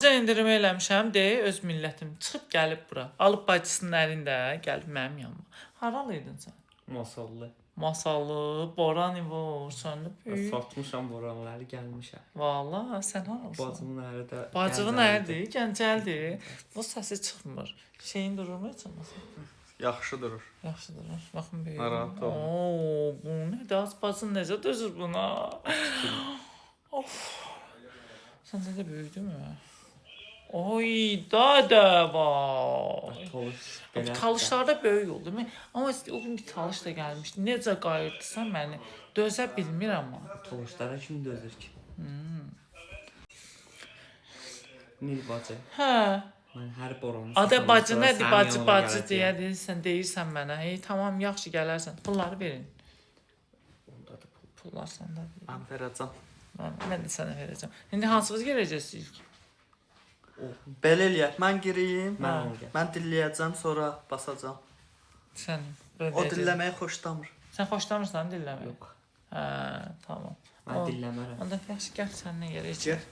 Azca endirim eləmişəm deyə öz millətim çıxıb gəlib bura. Alıb bacısının əlində gəlib mənim yanıma. Haralıydın sən? Masallı. Masallı, Boran İvo, sönüb. Satmışam boranları gəlmişəm. Valla, sən haralısın? Bacımın əri də Bacığın əridir, gəncəldir. Bu səsi çıxmır. Şeyin dururmu heç olmasa? Yaxşı durur. Yaxşı durur. Baxın belə. Narahat olma. Oo, bu nədir? Az bacın necə dözür buna? Of. Səncə də böyüdü mü? Oy, da var. Bu talışlarda böyük oldu. Amma o gün bir talış da gəlmişdi. Necə qayırdısan məni? Dözə bilmirəm amma. Talışlara kim dözür ki? Nil bacı. Hə. Mən hər boranı... Adə bacı nədir? Bacı deyirsən mənə. Hey, tamam, yaxşı gələrsən. Pulları verin. Ondadır pul. Pullar səndədir. Mən verəcəm. Mən də sənə verəcəm. İndi hansınız gələcəksiniz? Belə eləyək, mən gireyim, Mən mən dilləyəcəm, sonra basacam. Sən O dilləməyi xoşlamır. Sən xoşlamırsan dilləməyi? Yox. Hə, tamam. Mən dilləmərəm. Onda yaxşı gəl səninlə yerə Gəl.